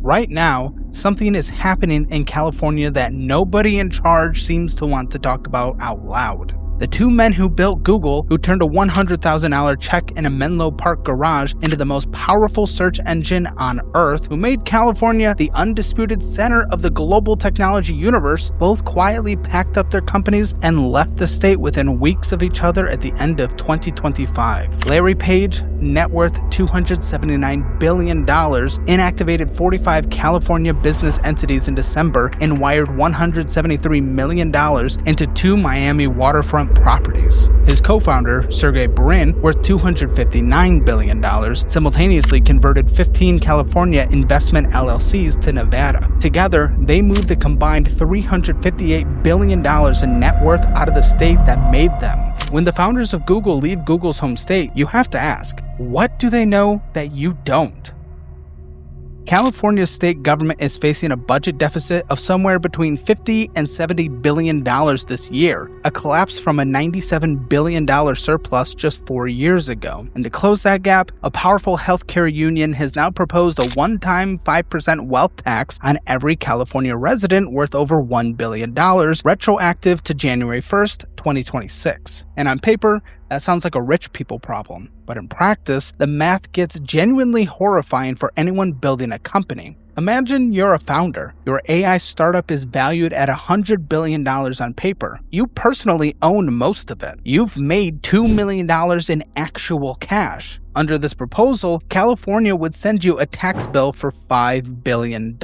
right now, something is happening in California that nobody in charge seems to want to talk about out loud. The two men who built Google, who turned a $100,000 check in a Menlo Park garage into the most powerful search engine on Earth, who made California the undisputed center of the global technology universe, both quietly packed up their companies and left the state within weeks of each other at the end of 2025. Larry Page, net worth $279 billion, inactivated 45 California business entities in December and wired $173 million into 2 Miami waterfront properties. His co-founder, Sergey Brin, worth $259 billion, simultaneously converted 15 California investment LLCs to Nevada. Together, they moved a combined $358 billion in net worth out of the state that made them. When the founders of Google leave Google's home state, you have to ask, what do they know that you don't? California's state government is facing a budget deficit of somewhere between $50 and $70 billion this year, a collapse from a $97 billion surplus just 4 years ago. And to close that gap, a powerful healthcare union has now proposed a one-time 5% wealth tax on every California resident worth over $1 billion, retroactive to January 1st, 2026. And on paper, that sounds like a rich people problem. But in practice, the math gets genuinely horrifying for anyone building a company. Imagine you're a founder. Your AI startup is valued at $100 billion on paper. You personally own most of it. You've made $2 million in actual cash. Under this proposal, California would send you a tax bill for $5 billion.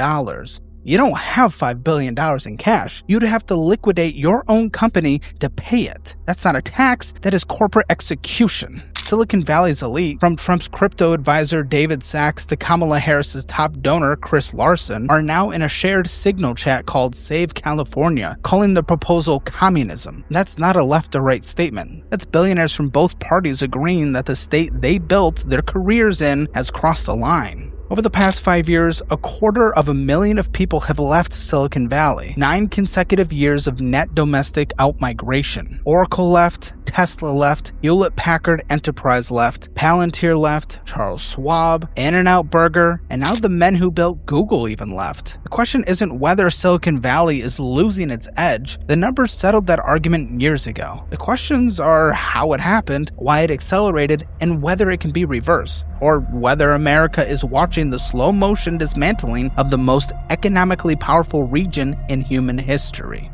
You don't have $5 billion in cash. You'd have to liquidate your own company to pay it. That's not a tax, that is corporate execution. Silicon Valley's elite, from Trump's crypto advisor David Sachs to Kamala Harris's top donor Chris Larson, are now in a shared Signal chat called Save California, calling the proposal communism. That's not a left or right statement. That's billionaires from both parties agreeing that the state they built their careers in has crossed the line. Over the past 5 years, 250,000 of people have left Silicon Valley. 9 consecutive years of net domestic outmigration. Oracle left, Tesla left, Hewlett-Packard Enterprise left, Palantir left, Charles Schwab, In-N-Out Burger, and now the men who built Google even left. The question isn't whether Silicon Valley is losing its edge. The numbers settled that argument years ago. The questions are how it happened, why it accelerated, and whether it can be reversed, or whether America is watching the slow-motion dismantling of the most economically powerful region in human history.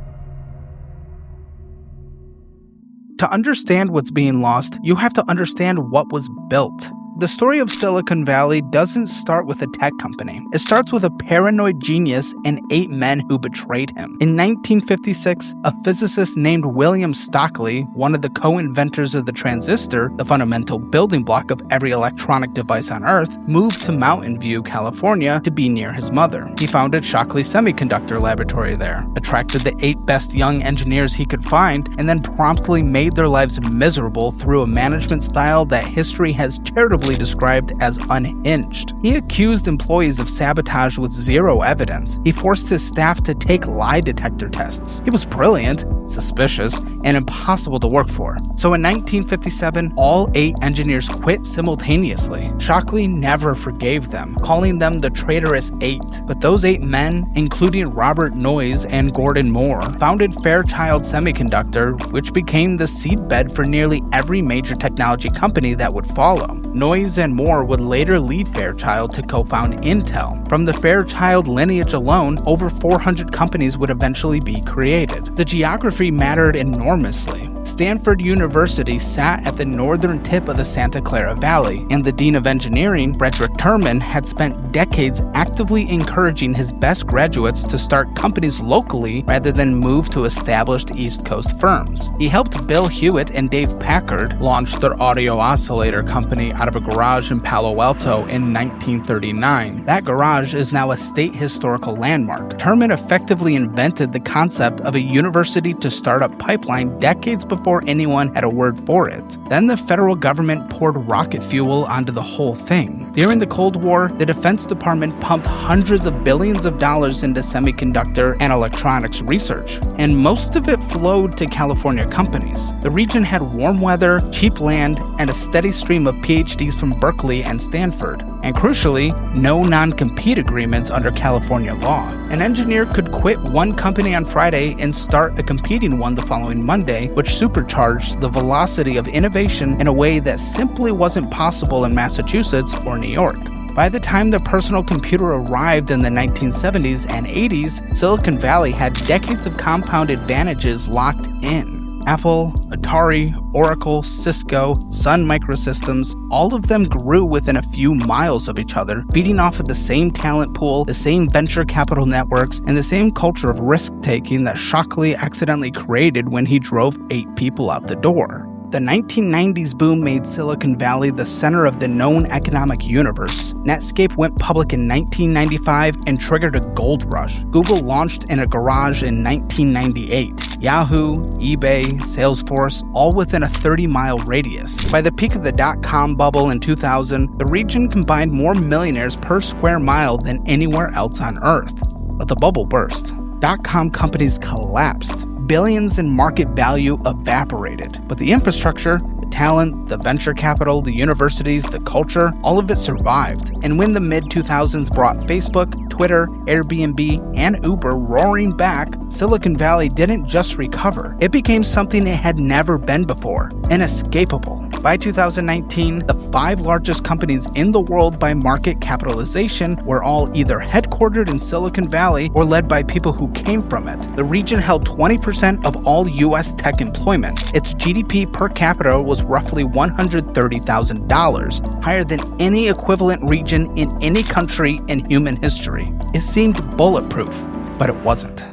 To understand what's being lost, you have to understand what was built. The story of Silicon Valley doesn't start with a tech company. It starts with a paranoid genius and 8 men who betrayed him. In 1956, a physicist named William Stockley, one of the co-inventors of the transistor, the fundamental building block of every electronic device on Earth, moved to Mountain View, California to be near his mother. He founded Shockley Semiconductor Laboratory there, attracted the 8 best young engineers he could find, and then promptly made their lives miserable through a management style that history has charitably described as unhinged. He accused employees of sabotage with zero evidence. He forced his staff to take lie detector tests. He was brilliant, suspicious, and impossible to work for. So in 1957, all 8 engineers quit simultaneously. Shockley never forgave them, calling them the traitorous 8. But those 8 men, including Robert Noyes and Gordon Moore, founded Fairchild Semiconductor, which became the seedbed for nearly every major technology company that would follow. Noyes and Moore would later leave Fairchild to co-found Intel. From the Fairchild lineage alone, over 400 companies would eventually be created. The geography mattered enormously. Stanford University sat at the northern tip of the Santa Clara Valley, and the Dean of Engineering, Frederick Terman, had spent decades actively encouraging his best graduates to start companies locally rather than move to established East Coast firms. He helped Bill Hewitt and Dave Packard launch their audio oscillator company out of a garage in Palo Alto in 1939. That garage is now a state historical landmark. Terman effectively invented the concept of a university to startup pipeline decades before anyone had a word for it. Then the federal government poured rocket fuel onto the whole thing. During the Cold War, the Defense Department pumped hundreds of billions of dollars into semiconductor and electronics research, and most of it flowed to California companies. The region had warm weather, cheap land, and a steady stream of PhDs from Berkeley and Stanford. And crucially, no non-compete agreements under California law. An engineer could quit one company on Friday and start a competing one the following Monday, which supercharged the velocity of innovation in a way that simply wasn't possible in Massachusetts or New York. By the time the personal computer arrived in the 1970s and 80s, Silicon Valley had decades of compound advantages locked in. Apple, Atari, Oracle, Cisco, Sun Microsystems, all of them grew within a few miles of each other, feeding off of the same talent pool, the same venture capital networks, and the same culture of risk-taking that Shockley accidentally created when he drove 8 people out the door. The 1990s boom made Silicon Valley the center of the known economic universe. Netscape went public in 1995 and triggered a gold rush. Google launched in a garage in 1998. Yahoo, eBay, Salesforce, all within a 30-mile radius. By the peak of the dot-com bubble in 2000, the region combined more millionaires per square mile than anywhere else on Earth. But the bubble burst. Dot-com companies collapsed. Billions in market value evaporated. But the infrastructure, the talent, the venture capital, the universities, the culture, all of it survived. And when the mid-2000s brought Facebook, Twitter, Airbnb, and Uber roaring back, Silicon Valley didn't just recover. It became something it had never been before, inescapable. By 2019, the 5 largest companies in the world by market capitalization were all either headquartered in Silicon Valley or led by people who came from it. The region held 20% of all U.S. tech employment. Its GDP per capita was roughly $130,000, higher than any equivalent region in any country in human history. It seemed bulletproof, but it wasn't.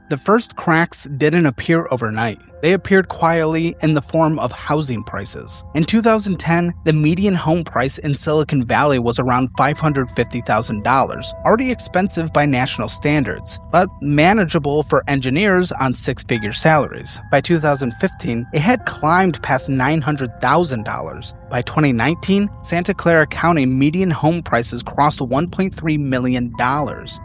The first cracks didn't appear overnight. They appeared quietly in the form of housing prices. In 2010, the median home price in Silicon Valley was around $550,000, already expensive by national standards, but manageable for engineers on 6-figure salaries. By 2015, it had climbed past $900,000. By 2019, Santa Clara County median home prices crossed $1.3 million.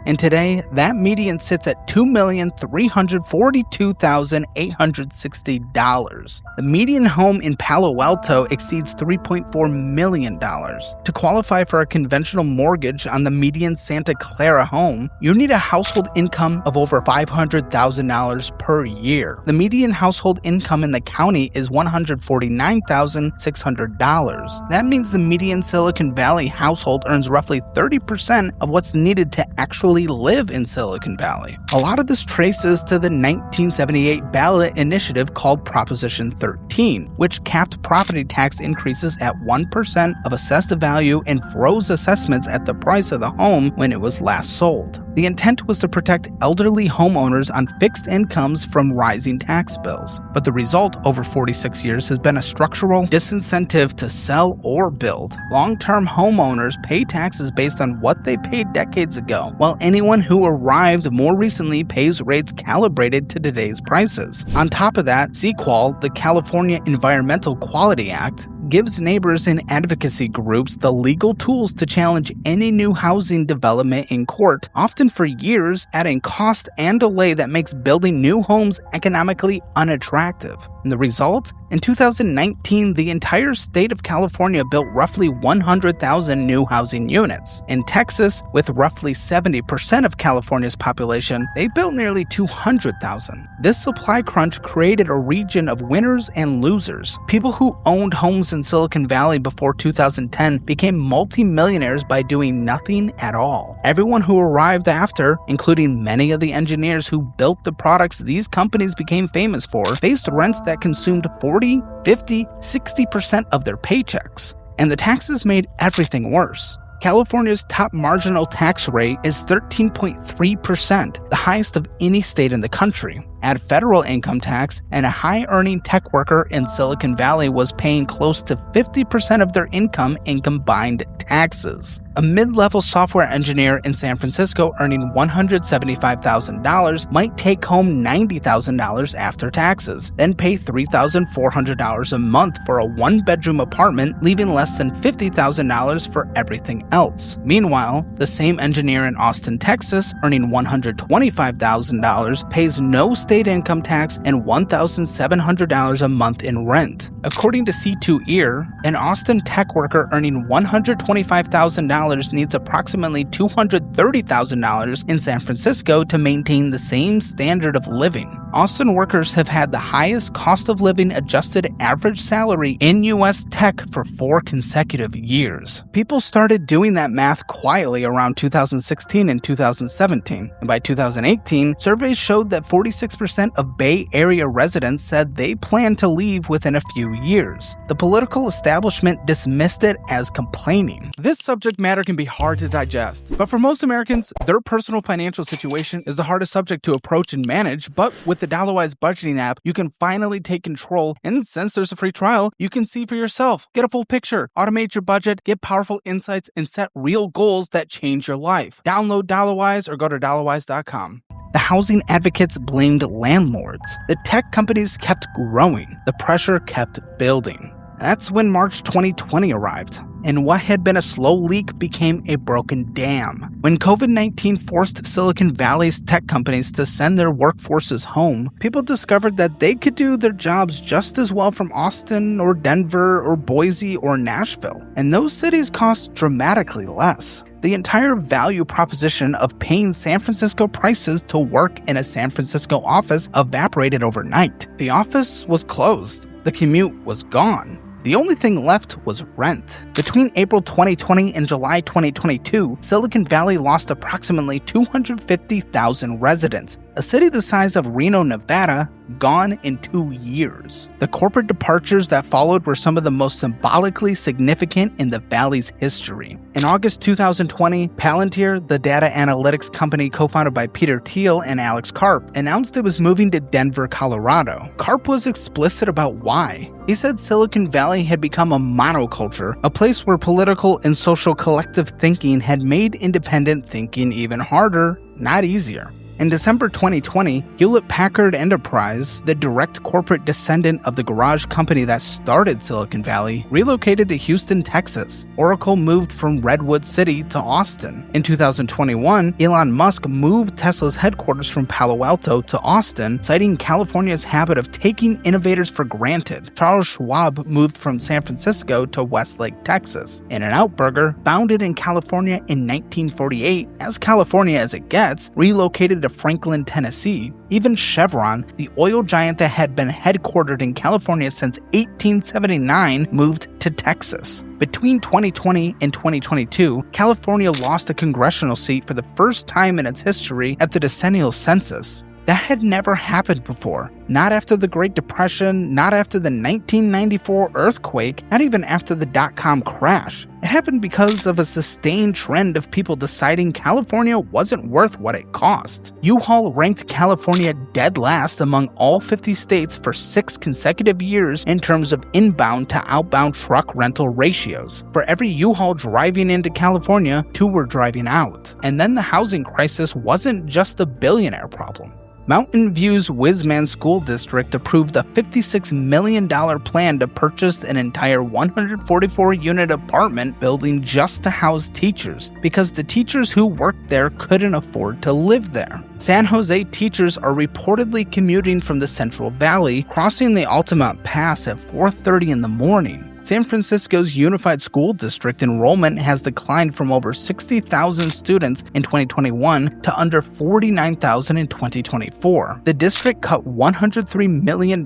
And today, that median sits at $2,342,860. The median home in Palo Alto exceeds $3.4 million. To qualify for a conventional mortgage on the median Santa Clara home, you need a household income of over $500,000 per year. The median household income in the county is $149,600. That means the median Silicon Valley household earns roughly 30% of what's needed to actually live in Silicon Valley. A lot of this traces to the 1978 ballot initiative called Proposition 13, which capped property tax increases at 1% of assessed value and froze assessments at the price of the home when it was last sold. The intent was to protect elderly homeowners on fixed incomes from rising tax bills, but the result over 46 years has been a structural disincentive to sell or build. Long-term homeowners pay taxes based on what they paid decades ago, while anyone who arrived more recently pays rates calibrated to today's prices. On top of that, CEQUAL, the California Environmental Quality Act, gives neighbors and advocacy groups the legal tools to challenge any new housing development in court, often for years, adding cost and delay that makes building new homes economically unattractive. And the result? In 2019, the entire state of California built roughly 100,000 new housing units. In Texas, with roughly 70% of California's population, they built nearly 200,000. This supply crunch created a region of winners and losers. People who owned homes in Silicon Valley before 2010 became multimillionaires by doing nothing at all. Everyone who arrived after, including many of the engineers who built the products these companies became famous for, faced rents that consumed 40, 50, 60% of their paychecks. And the taxes made everything worse. California's top marginal tax rate is 13.3%, the highest of any state in the country. Add federal income tax, and a high-earning tech worker in Silicon Valley was paying close to 50% of their income in combined taxes. A mid-level software engineer in San Francisco earning $175,000 might take home $90,000 after taxes, then pay $3,400 a month for a one-bedroom apartment, leaving less than $50,000 for everything else. Meanwhile, the same engineer in Austin, Texas, earning $125,000, pays no state income tax and $1,700 a month in rent. According to C2EAR, an Austin tech worker earning $125,000 needs approximately $230,000 in San Francisco to maintain the same standard of living. Austin workers have had the highest cost of living adjusted average salary in U.S. tech for 4 consecutive years. People started doing that math quietly around 2016 and 2017, and by 2018, surveys showed that 46% of Bay Area residents said they plan to leave within a few years. The political establishment dismissed it as complaining. This subject matter can be hard to digest, but for most Americans, their personal financial situation is the hardest subject to approach and manage, but with the Dollarwise budgeting app, you can finally take control, and since there's a free trial, you can see for yourself, get a full picture, automate your budget, get powerful insights, and set real goals that change your life. Download Dollarwise or go to dollarwise.com. The housing advocates blamed landlords. The tech companies kept growing. The pressure kept building. That's when March 2020 arrived, and what had been a slow leak became a broken dam. When COVID-19 forced Silicon Valley's tech companies to send their workforces home, people discovered that they could do their jobs just as well from Austin or Denver or Boise or Nashville, and those cities cost dramatically less. The entire value proposition of paying San Francisco prices to work in a San Francisco office evaporated overnight. The office was closed. The commute was gone. The only thing left was rent. Between April 2020 and July 2022, Silicon Valley lost approximately 250,000 residents. A city the size of Reno, Nevada, gone in 2 years. The corporate departures that followed were some of the most symbolically significant in the Valley's history. In August 2020, Palantir, the data analytics company co-founded by Peter Thiel and Alex Karp, announced it was moving to Denver, Colorado. Karp was explicit about why. He said Silicon Valley had become a monoculture, a place where political and social collective thinking had made independent thinking even harder, not easier. In December 2020, Hewlett-Packard Enterprise, the direct corporate descendant of the garage company that started Silicon Valley, relocated to Houston, Texas. Oracle moved from Redwood City to Austin. In 2021, Elon Musk moved Tesla's headquarters from Palo Alto to Austin, citing California's habit of taking innovators for granted. Charles Schwab moved from San Francisco to Westlake, Texas. In-N-Out Burger, founded in California in 1948, as California as it gets, relocated to Franklin, Tennessee. Even Chevron, the oil giant that had been headquartered in California since 1879, moved to Texas. Between 2020 and 2022, California lost a congressional seat for the first time in its history at the decennial census. That had never happened before. Not after the Great Depression, not after the 1994 earthquake, not even after the dot-com crash. It happened because of a sustained trend of people deciding California wasn't worth what it cost. U-Haul ranked California dead last among all 50 states for 6 consecutive years in terms of inbound to outbound truck rental ratios. For every U-Haul driving into California, 2 were driving out. And then the housing crisis wasn't just a billionaire problem. Mountain View's Whizman School District approved a $56 million plan to purchase an entire 144-unit apartment building just to house teachers, because the teachers who worked there couldn't afford to live there. San Jose teachers are reportedly commuting from the Central Valley, crossing the Altamont Pass at 4:30 in the morning. San Francisco's Unified School District enrollment has declined from over 60,000 students in 2021 to under 49,000 in 2024. The district cut $103 million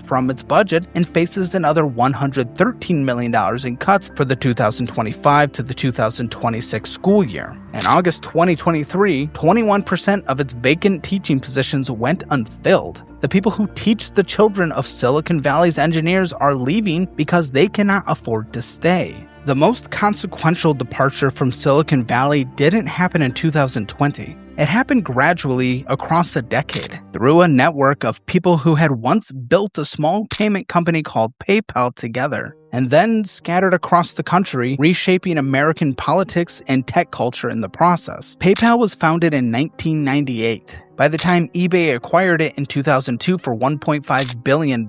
from its budget and faces another $113 million in cuts for the 2025 to the 2026 school year. In August 2023, 21% of its vacant teaching positions went unfilled. The people who teach the children of Silicon Valley's engineers are leaving because they cannot afford to stay. The most consequential departure from Silicon Valley didn't happen in 2020. It happened gradually across a decade through a network of people who had once built a small payment company called PayPal together. and then scattered across the country, reshaping American politics and tech culture in the process. PayPal was founded in 1998. By the time eBay acquired it in 2002 for $1.5 billion,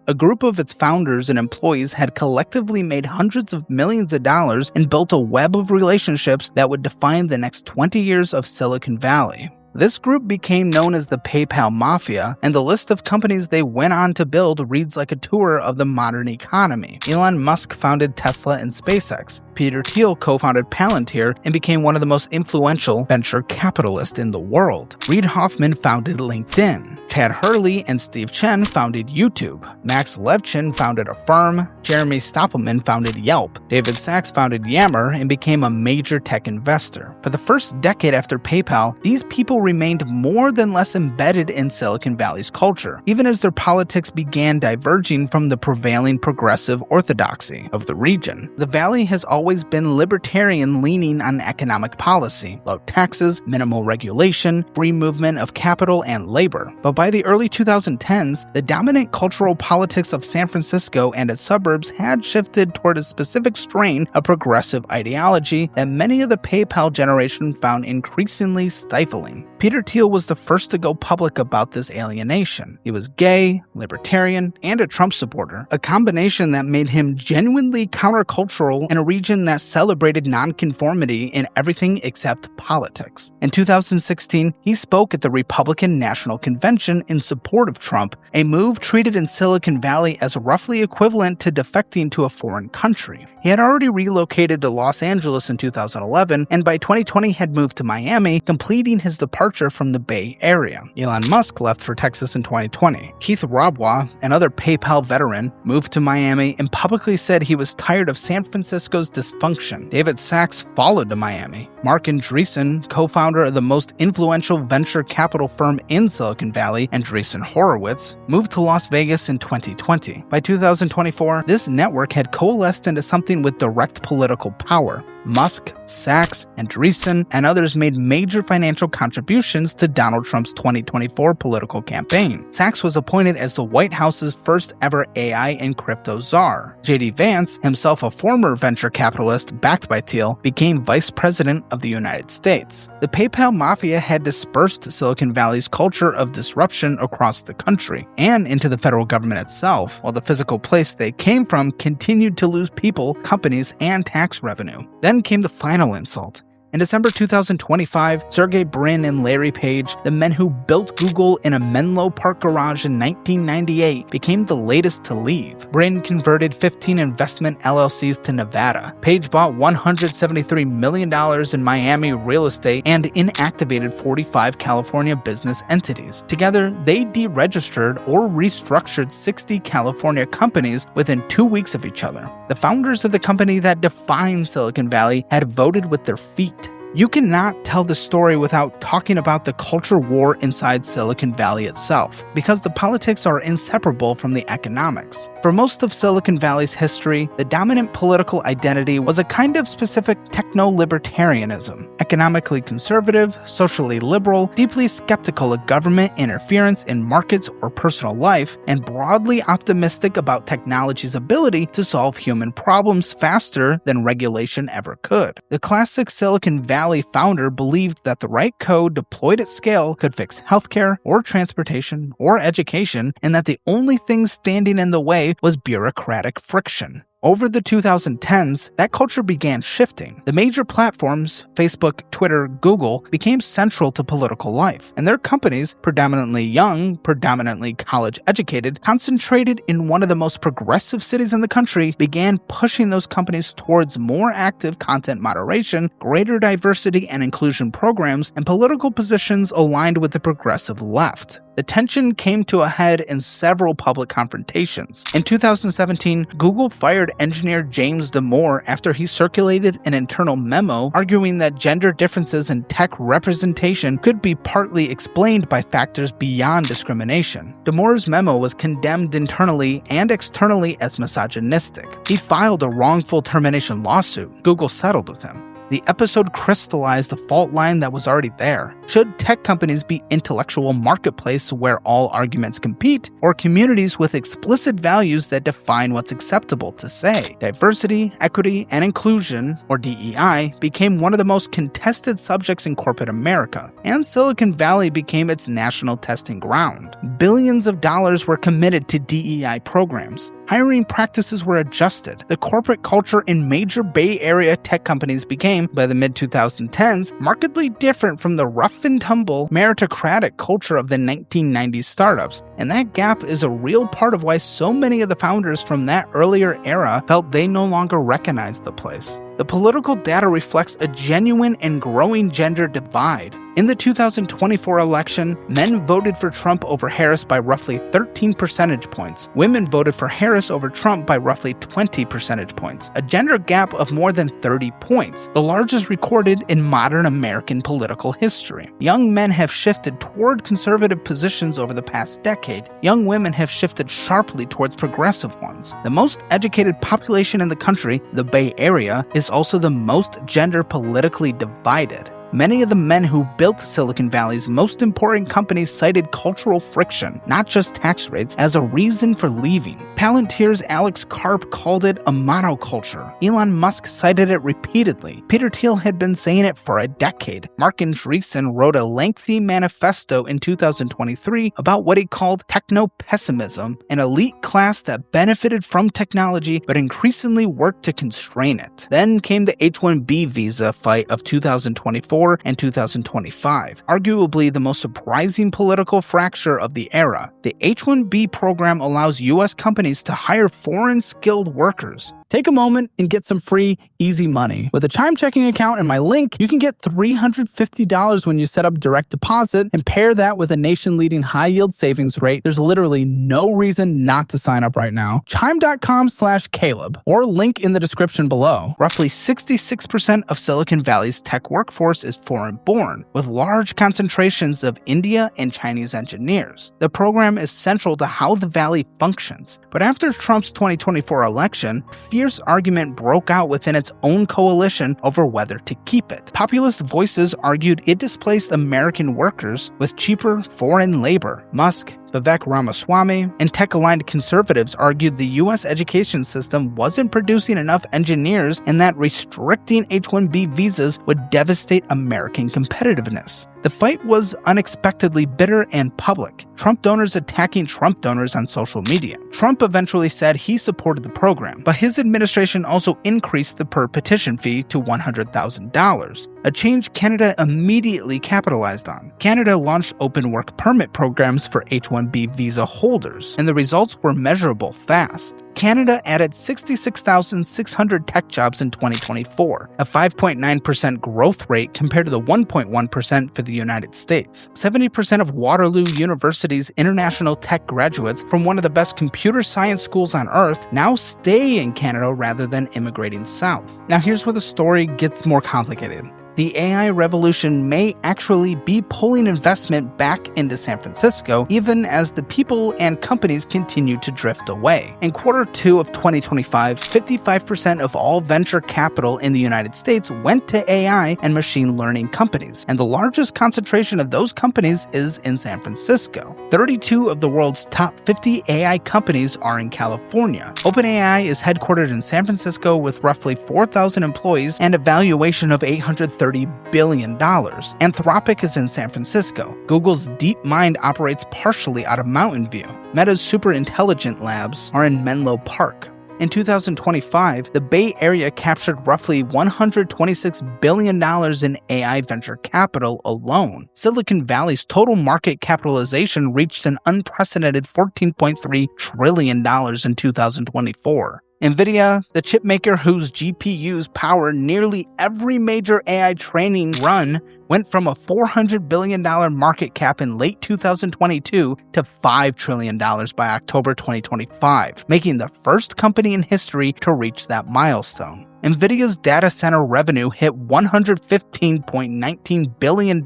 a group of its founders and employees had collectively made hundreds of millions of dollars and built a web of relationships that would define the next 20 years of Silicon Valley. This group became known as the PayPal mafia, and the list of companies they went on to build reads like a tour of the modern economy. Elon Musk founded Tesla and SpaceX. Peter Thiel co-founded Palantir and became one of the most influential venture capitalists in the world. Reid Hoffman founded LinkedIn. Chad Hurley and Steve Chen founded YouTube. Max Levchin founded Affirm. Jeremy Stoppelman founded Yelp. David Sachs founded Yammer and became a major tech investor. For the first decade after PayPal, these people remained more than less embedded in Silicon Valley's culture, even as their politics began diverging from the prevailing progressive orthodoxy of the region. The Valley has always been libertarian, leaning on economic policy, low taxes, minimal regulation, free movement of capital and labor. But by the early 2010s, the dominant cultural politics of San Francisco and its suburbs had shifted toward a specific strain of progressive ideology that many of the PayPal generation found increasingly stifling. Peter Thiel was the first to go public about this alienation. He was gay, libertarian, and a Trump supporter, a combination that made him genuinely countercultural in a region that celebrated nonconformity in everything except politics. In 2016, he spoke at the Republican National Convention in support of Trump, a move treated in Silicon Valley as roughly equivalent to defecting to a foreign country. He had already relocated to Los Angeles in 2011, and by 2020 had moved to Miami, completing his departure from the Bay Area. Elon Musk left for Texas in 2020. Keith Rabois, another PayPal veteran, moved to Miami and publicly said he was tired of San Francisco's dysfunction. David Sachs followed to Miami. Mark Andreessen, co-founder of the most influential venture capital firm in Silicon Valley, Andreessen Horowitz, moved to Las Vegas in 2020. By 2024, this network had coalesced into something with direct political power. Musk, Sachs, Andreessen, and others made major financial contributions to Donald Trump's 2024 political campaign. Sachs was appointed as the White House's first ever AI and crypto czar. J.D. Vance, himself a former venture capitalist backed by Thiel, became vice president of the United States. The PayPal mafia had dispersed Silicon Valley's culture of disruption across the country and into the federal government itself, while the physical place they came from continued to lose people, companies, and tax revenue. Then came the final insult. In December 2025, Sergey Brin and Larry Page, the men who built Google in a Menlo Park garage in 1998, became the latest to leave. Brin converted 15 investment LLCs to Nevada. Page bought $173 million in Miami real estate and inactivated 45 California business entities. Together, they deregistered or restructured 60 California companies within 2 weeks of each other. The founders of the company that defined Silicon Valley had voted with their feet. You cannot tell the story without talking about the culture war inside Silicon Valley itself, because the politics are inseparable from the economics. For most of Silicon Valley's history, the dominant political identity was a kind of specific techno-libertarianism, economically conservative, socially liberal, deeply skeptical of government interference in markets or personal life, and broadly optimistic about technology's ability to solve human problems faster than regulation ever could. The classic Silicon Valley founder believed that the right code deployed at scale could fix healthcare or transportation or education, and that the only thing standing in the way was bureaucratic friction. Over the 2010s, that culture began shifting. The major platforms, Facebook, Twitter, Google, became central to political life, and their companies, predominantly young, predominantly college-educated, concentrated in one of the most progressive cities in the country, began pushing those companies towards more active content moderation, greater diversity and inclusion programs, and political positions aligned with the progressive left. The tension came to a head in several public confrontations. In 2017, Google fired engineer James Damore after he circulated an internal memo arguing that gender differences in tech representation could be partly explained by factors beyond discrimination. Damore's memo was condemned internally and externally as misogynistic. He filed a wrongful termination lawsuit. Google settled with him. The episode crystallized the fault line that was already there. Should tech companies be intellectual marketplaces where all arguments compete, or communities with explicit values that define what's acceptable to say? Diversity, equity, and inclusion, or DEI, became one of the most contested subjects in corporate America, and Silicon Valley became its national testing ground. Billions of dollars were committed to DEI programs. Hiring practices were adjusted. The corporate culture in major Bay Area tech companies became, by the mid-2010s, markedly different from the rough-and-tumble, meritocratic culture of the 1990s startups, and that gap is a real part of why so many of the founders from that earlier era felt they no longer recognized the place. The political data reflects a genuine and growing gender divide. In the 2024 election, men voted for Trump over Harris by roughly 13 percentage points. Women voted for Harris over Trump by roughly 20 percentage points, a gender gap of more than 30 points, the largest recorded in modern American political history. Young men have shifted toward conservative positions over the past decade. Young women have shifted sharply towards progressive ones. The most educated population in the country, the Bay Area, is also the most gender politically divided. Many of the men who built Silicon Valley's most important companies cited cultural friction, not just tax rates, as a reason for leaving. Palantir's Alex Karp called it a monoculture. Elon Musk cited it repeatedly. Peter Thiel had been saying it for a decade. Mark Andreessen wrote a lengthy manifesto in 2023 about what he called techno-pessimism, an elite class that benefited from technology but increasingly worked to constrain it. Then came the H-1B visa fight of 2024 and 2025, arguably the most surprising political fracture of the era. The H-1B program allows U.S. companies to hire foreign skilled workers. Take a moment and get some free, easy money. With a Chime checking account and my link, you can get $350 when you set up direct deposit and pair that with a nation-leading high-yield savings rate. There's literally no reason not to sign up right now. Chime.com/Caleb or link in the description below. Roughly 66% of Silicon Valley's tech workforce is foreign-born, with large concentrations of India and Chinese engineers. The program is central to how the Valley functions. But after Trump's 2024 election, fierce argument broke out within its own coalition over whether to keep it. Populist voices argued it displaced American workers with cheaper foreign labor. Musk, Vivek Ramaswamy, and tech-aligned conservatives argued the U.S. education system wasn't producing enough engineers and that restricting H-1B visas would devastate American competitiveness. The fight was unexpectedly bitter and public, Trump donors attacking Trump donors on social media. Trump eventually said he supported the program, but his administration also increased the per-petition fee to $100,000, a change Canada immediately capitalized on. Canada launched open work permit programs for H-1B visa holders, and the results were measurable fast. Canada added 66,600 tech jobs in 2024, a 5.9% growth rate compared to the 1.1% for the United States. 70% of Waterloo University's international tech graduates from one of the best computer science schools on earth now stay in Canada rather than immigrating south. Now here's where the story gets more complicated. The AI revolution may actually be pulling investment back into San Francisco, even as the people and companies continue to drift away. In Q2 of 2025, 55% of all venture capital in the United States went to AI and machine learning companies, and the largest concentration of those companies is in San Francisco. 32 of the world's top 50 AI companies are in California. OpenAI is headquartered in San Francisco with roughly 4,000 employees and a valuation of $830 billion. Anthropic is in San Francisco. Google's DeepMind operates partially out of Mountain View. Meta's Superintelligent Labs are in Menlo Park. In 2025, the Bay Area captured roughly $126 billion in AI venture capital alone. Silicon Valley's total market capitalization reached an unprecedented $14.3 trillion in 2024. NVIDIA, the chipmaker whose GPUs power nearly every major AI training run, went from a $400 billion market cap in late 2022 to $5 trillion by October 2025, making the first company in history to reach that milestone. NVIDIA's data center revenue hit $115.19 billion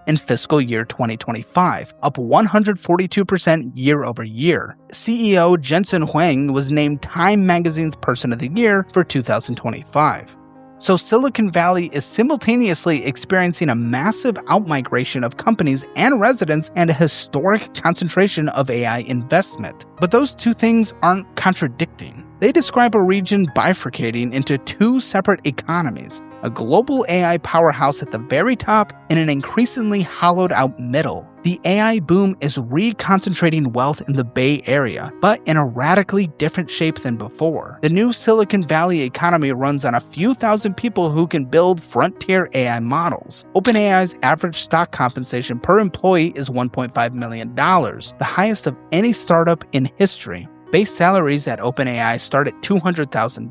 in fiscal year 2025, up 142% year over year. CEO Jensen Huang was named Time Magazine's Person of the Year for 2025. So Silicon Valley is simultaneously experiencing a massive outmigration of companies and residents and a historic concentration of AI investment. But those two things aren't contradicting. They describe a region bifurcating into two separate economies, a global AI powerhouse at the very top and an increasingly hollowed-out middle. The AI boom is reconcentrating wealth in the Bay Area, but in a radically different shape than before. The new Silicon Valley economy runs on a few thousand people who can build frontier AI models. OpenAI's average stock compensation per employee is $1.5 million, the highest of any startup in history. Base salaries at OpenAI start at $200,000.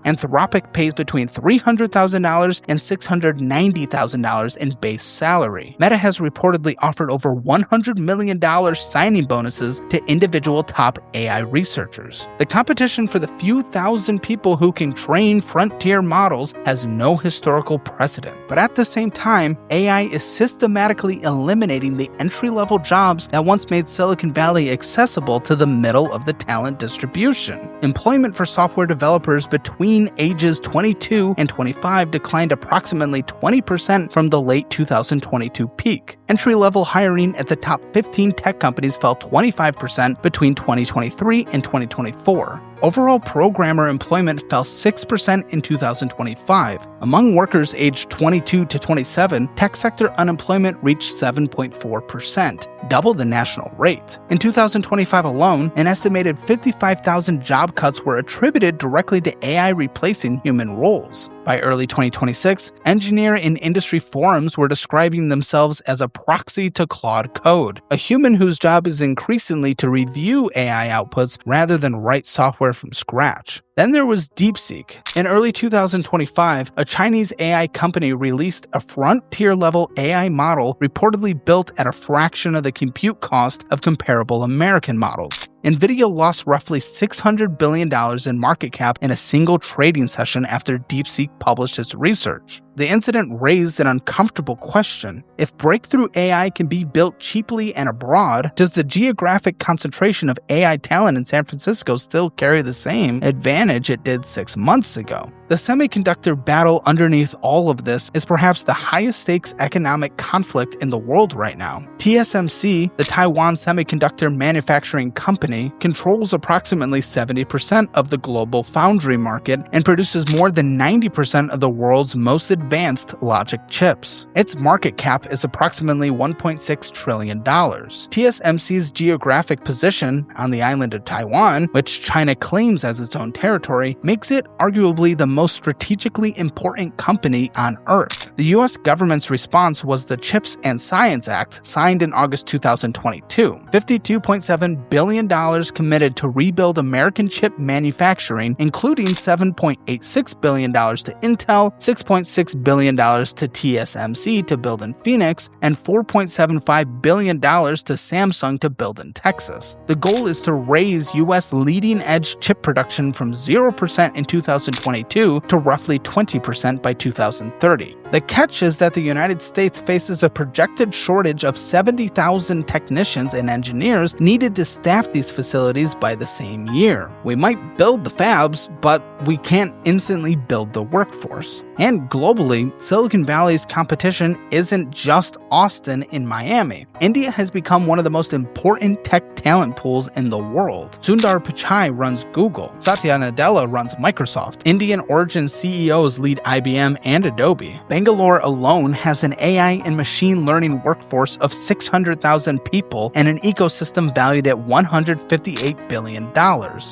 Anthropic pays between $300,000 and $690,000 in base salary. Meta has reportedly offered over $100 million signing bonuses to individual top AI researchers. The competition for the few thousand people who can train frontier models has no historical precedent. But at the same time, AI is systematically eliminating the entry-level jobs that once made Silicon Valley accessible to the middle of the talent distribution. Employment for software developers between ages 22 and 25 declined approximately 20% from the late 2022 peak. Entry-level hiring at the top 15 tech companies fell 25% between 2023 and 2024. Overall programmer employment fell 6% in 2025. Among workers aged 22 to 27, tech sector unemployment reached 7.4%, double the national rate. In 2025 alone, an estimated 55,000 job cuts were attributed directly to AI replacing human roles. By early 2026, engineer and industry forums were describing themselves as a proxy to Claude Code, a human whose job is increasingly to review AI outputs rather than write software from scratch. Then there was DeepSeek. In early 2025, a Chinese AI company released a frontier-level AI model reportedly built at a fraction of the compute cost of comparable American models. NVIDIA lost roughly $600 billion in market cap in a single trading session after DeepSeek published its research. The incident raised an uncomfortable question. If breakthrough AI can be built cheaply and abroad, does the geographic concentration of AI talent in San Francisco still carry the same advantage it did 6 months ago? The semiconductor battle underneath all of this is perhaps the highest stakes economic conflict in the world right now. TSMC, the Taiwan semiconductor manufacturing company, controls approximately 70% of the global foundry market and produces more than 90% of the world's most advanced logic chips. Its market cap is approximately $1.6 trillion. TSMC's geographic position on the island of Taiwan, which China claims as its own territory, makes it arguably the most strategically important company on Earth. The US government's response was the CHIPS and Science Act, signed in August 2022. $52.7 billion committed to rebuild American chip manufacturing, including $7.86 billion to Intel, $6.6 billion to TSMC to build in Phoenix, and $4.75 billion to Samsung to build in Texas. The goal is to raise US leading-edge chip production from 0% in 2022 to roughly 20% by 2030. The catch is that the United States faces a projected shortage of 70,000 technicians and engineers needed to staff these facilities by the same year. We might build the fabs, but we can't instantly build the workforce. And globally, Silicon Valley's competition isn't just Austin and Miami. India has become one of the most important tech talent pools in the world. Sundar Pichai runs Google. Satya Nadella runs Microsoft. Indian origin CEOs lead IBM and Adobe. Bangalore alone has an AI and machine learning workforce of 600,000 people and an ecosystem valued at $158 billion.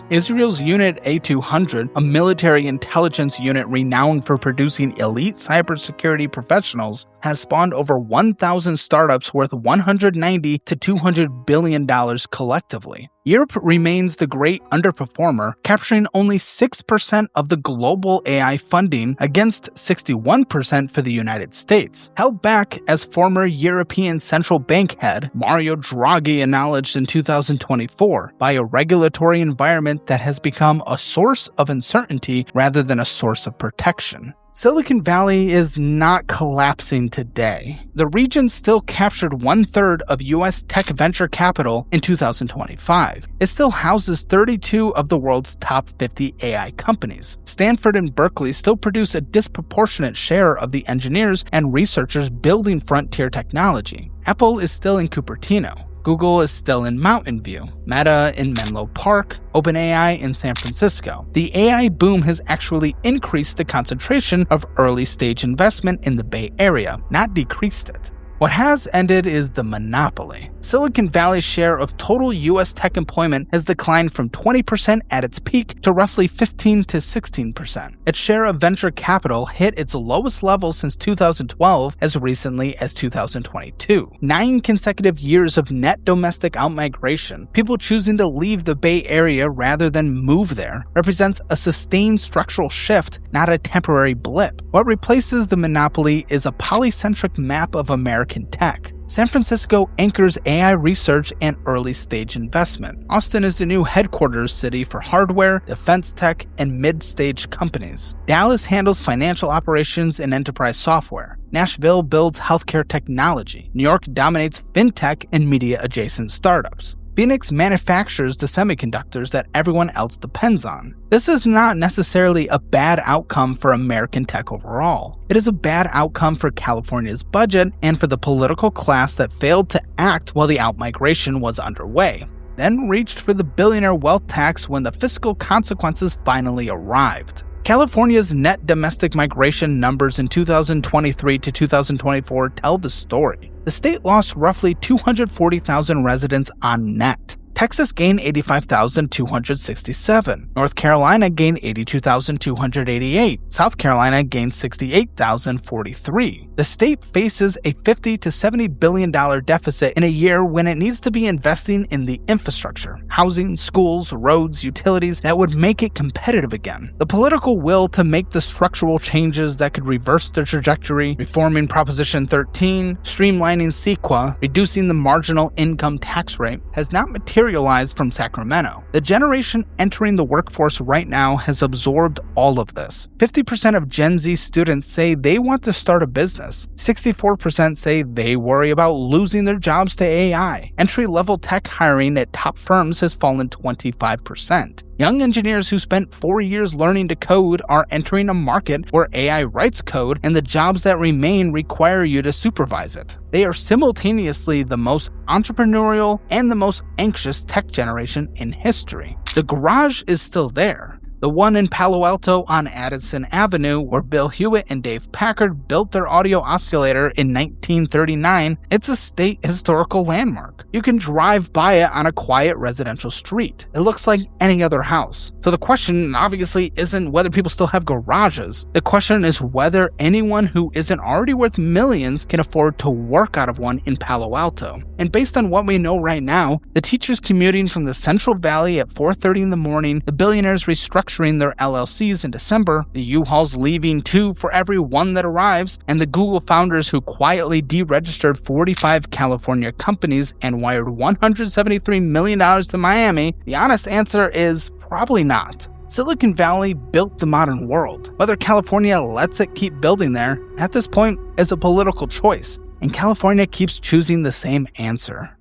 Israel's Unit A200, a military intelligence unit renowned for producing elite cybersecurity professionals, has spawned over 1,000 startups worth $190 to $200 billion collectively. Europe remains the great underperformer, capturing only 6% of the global AI funding against 61% for the United States. Held back, as former European Central Bank head Mario Draghi acknowledged in 2024, by a regulatory environment that has become a source of uncertainty rather than a source of protection. Silicon Valley is not collapsing today. The region still captured 1/3 of US tech venture capital in 2025. It still houses 32 of the world's top 50 AI companies. Stanford and Berkeley still produce a disproportionate share of the engineers and researchers building frontier technology. Apple is still in Cupertino. Google is still in Mountain View, Meta in Menlo Park, OpenAI in San Francisco. The AI boom has actually increased the concentration of early-stage investment in the Bay Area, not decreased it. What has ended is the monopoly. Silicon Valley's share of total US tech employment has declined from 20% at its peak to roughly 15 to 16%. Its share of venture capital hit its lowest level since 2012 as recently as 2022. 9 consecutive years of net domestic outmigration, people choosing to leave the Bay Area rather than move there, represents a sustained structural shift, not a temporary blip. What replaces the monopoly is a polycentric map of American tech. San Francisco anchors AI research and early-stage investment. Austin is the new headquarters city for hardware, defense tech, and mid-stage companies. Dallas handles financial operations and enterprise software. Nashville builds healthcare technology. New York dominates fintech and media-adjacent startups. Phoenix manufactures the semiconductors that everyone else depends on. This is not necessarily a bad outcome for American tech overall. It is a bad outcome for California's budget and for the political class that failed to act while the outmigration was underway, then reached for the billionaire wealth tax when the fiscal consequences finally arrived. California's net domestic migration numbers in 2023 to 2024 tell the story. The state lost roughly 240,000 residents on net. Texas gained 85,267. North Carolina gained 82,288. South Carolina gained 68,043. The state faces a $50 to $70 billion deficit in a year when it needs to be investing in the infrastructure, housing, schools, roads, utilities that would make it competitive again. The political will to make the structural changes that could reverse the trajectory, reforming Proposition 13, streamlining CEQA, reducing the marginal income tax rate, has not materialized from Sacramento. The generation entering the workforce right now has absorbed all of this. 50% of Gen Z students say they want to start a business. 64% say they worry about losing their jobs to AI. Entry-level tech hiring at top firms has fallen 25%. Young engineers who spent 4 years learning to code are entering a market where AI writes code and the jobs that remain require you to supervise it. They are simultaneously the most entrepreneurial and the most anxious tech generation in history. The garage is still there. The one in Palo Alto on Addison Avenue, where Bill Hewitt and Dave Packard built their audio oscillator in 1939, it's a state historical landmark. You can drive by it on a quiet residential street. It looks like any other house. So the question obviously isn't whether people still have garages. The question is whether anyone who isn't already worth millions can afford to work out of one in Palo Alto. And based on what we know right now, the teachers commuting from the Central Valley at 4:30 in the morning, the billionaires restructuring their LLCs in December, the U-Hauls leaving 2 for every 1 that arrives, and the Google founders who quietly deregistered 45 California companies and wired $173 million to Miami, the honest answer is probably not. Silicon Valley built the modern world. Whether California lets it keep building there, at this point, is a political choice, and California keeps choosing the same answer.